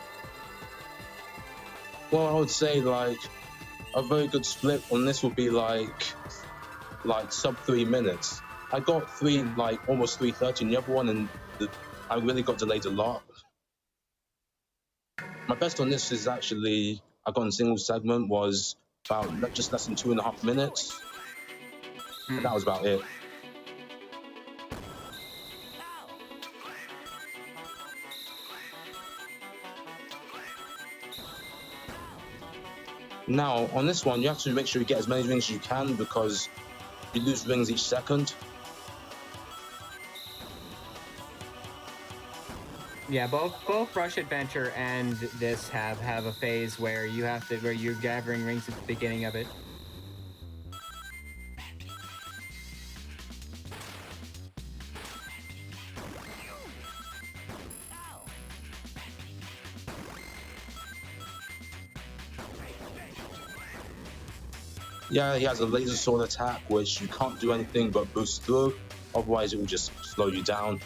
Well, I would say like a very good split on this would be like sub 3 minutes. I got almost 3:30 in the other one, and I really got delayed a lot. My best on this is actually I got in single segment was about just less than 2.5 minutes. And that was about it. Now, on this one, you have to make sure you get as many rings as you can because you lose rings each second. Yeah, both Rush Adventure and this have a phase where you're gathering rings at the beginning of it. Yeah, he has a laser sword attack, which you can't do anything but boost through, otherwise it will just slow you down.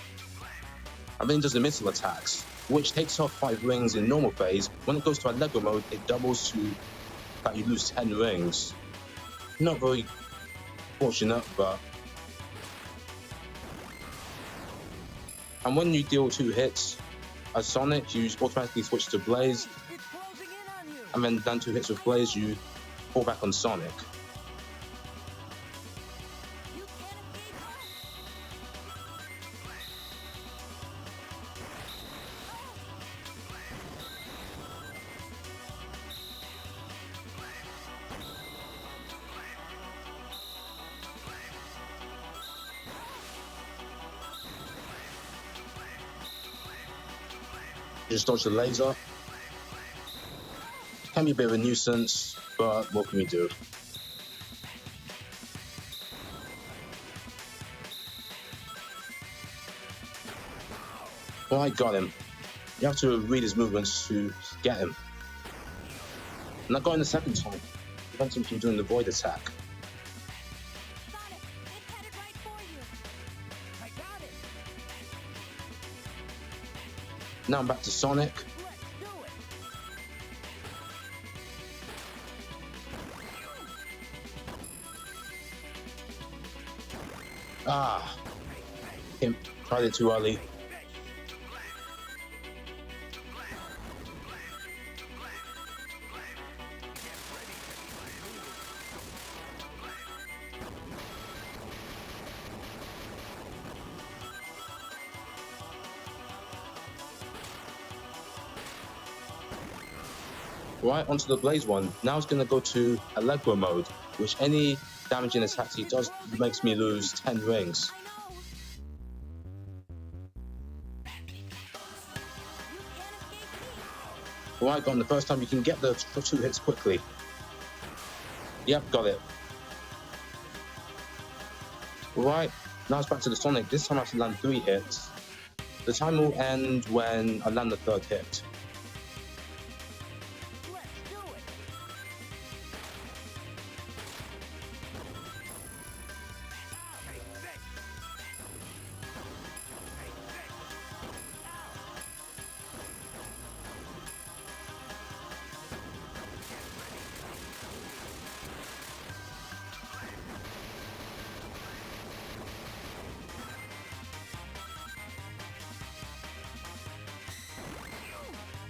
And then he does the missile attacks, which takes off 5 rings in normal phase. When it goes to Allegro mode, it doubles to that you lose 10 rings. Not very fortunate, but... And when you deal 2 hits as Sonic, you automatically switch to Blaze, and then done 2 hits with Blaze, you fall back on Sonic. Just dodge the laser. Can be a bit of a nuisance, but what can we do? Well, I got him. You have to read his movements to get him. And I got him the second time. Prevent him from doing the void attack. Sonic, it's headed right for you. I got it. Now I'm back to Sonic. Let's do it. Ah, him tried it too early. Right, onto the Blaze one. Now it's going to go to Allegro mode, which any damaging attack he does makes me lose 10 rings. Right, got on the first time you can get the 2 hits quickly. Yep, got it. Right, now it's back to the Sonic. This time I have to land 3 hits. The time will end when I land the 3rd hit.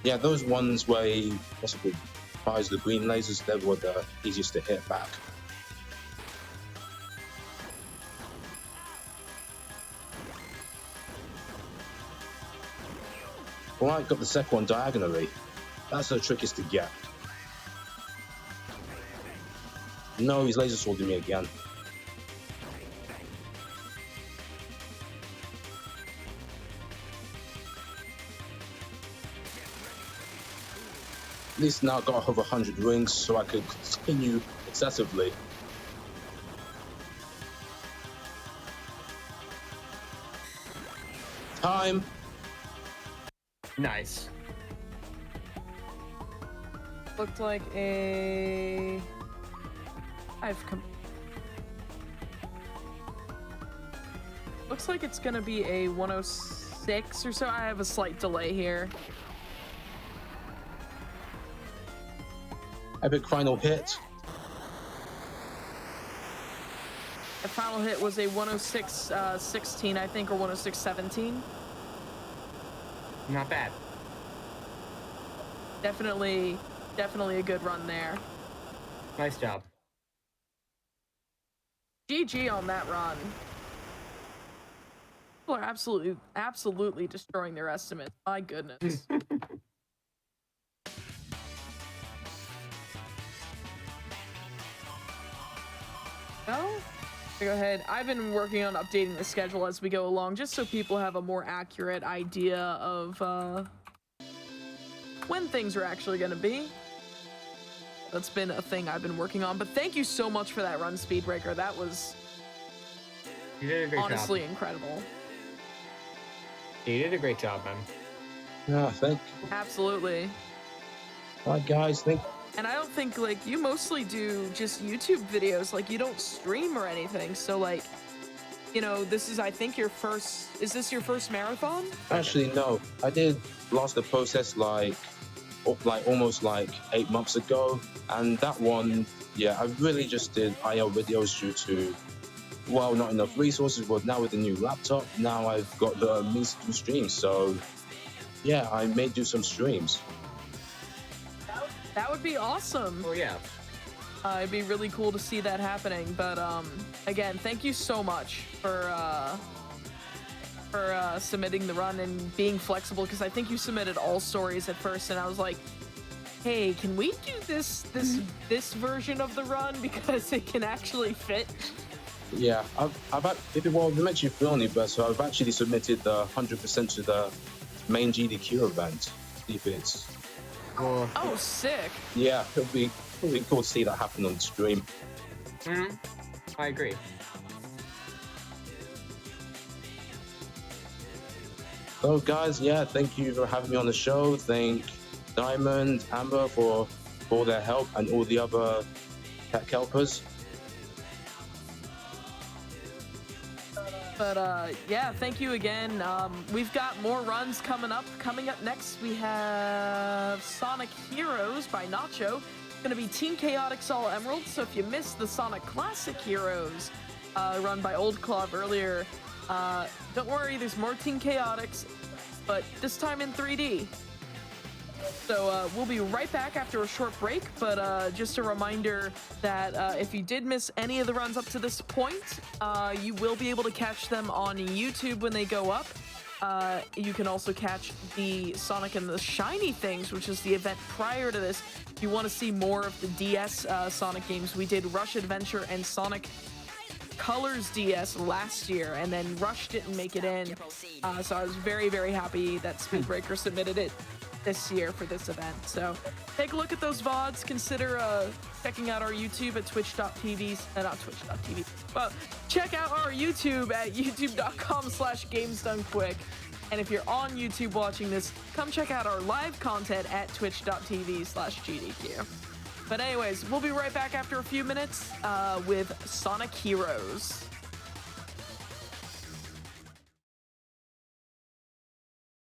Yeah, those ones where he possibly fires the green lasers, they were the easiest to hit back. Alright, got the second one diagonally. That's the trickiest to get. No, he's laser swording me again. At least now I've got over 100 rings, so I could continue excessively. Time! Nice. Looked like a... Looks like it's gonna be a 106 or so. I have a slight delay here. Epic final hit. The final hit was a 106.16, I think, or 106.17. Not bad. Definitely a good run there. Nice job. GG on that run. People are absolutely destroying their estimates. My goodness. Well, go ahead. I've been working on updating the schedule as we go along, just so people have a more accurate idea of when things are actually going to be. That's been a thing I've been working on. But thank you so much for that run, Speedbreaker. That was You did a great honestly job. incredible. You did a great job, man. Yeah, thank you. Absolutely. Alright guys, And I don't think, like, you mostly do just YouTube videos, like, you don't stream or anything, so, like, you know, this is, I think, is this your first marathon? actually no. I did Blast the Process like almost like 8 months ago, and that one, yeah, I really just did IL videos due to, well, not enough resources, but now with the new laptop, now I've got the means to do streams, so yeah, I may do some streams. That would be awesome. Oh yeah. It'd be really cool to see that happening, but, again, thank you so much for submitting the run and being flexible, because I think you submitted all stories at first, and I was like, hey, can we do this version of the run, because it can actually fit? Yeah, well, they mentioned Felony, but so I've actually submitted the 100% to the main GDQ event. See if it's... Cool. Oh, sick. Yeah, it'll be really cool to see that happen on stream. I agree. So guys, yeah, thank you for having me on the show. Thank Diamond, Amber for all their help, and all the other tech helpers. But yeah, thank you again. We've got more runs coming up. Coming up next, we have Sonic Heroes by Nacho. It's gonna be Team Chaotix All Emerald. So if you missed the Sonic Classic Heroes, run by Old Clove earlier. Don't worry, there's more Team Chaotix, but this time in 3D. So we'll be right back after a short break, but just a reminder that if you did miss any of the runs up to this point, you will be able to catch them on YouTube when they go up. You can also catch the Sonic and the Shiny Things, which is the event prior to this. If you want to see more of the DS Sonic games, we did Rush Adventure and Sonic Colors DS last year, and then Rush didn't make it in. So I was very, very happy that Speedbreaker submitted it this year for this event. So take a look at those VODs. Consider checking out our YouTube at twitch.tv, not twitch.tv. Well, check out our YouTube at youtube.com/gamesdonequick. And if you're on YouTube watching this, come check out our live content at twitch.tv/GDQ. But anyways, we'll be right back after a few minutes with Sonic Heroes.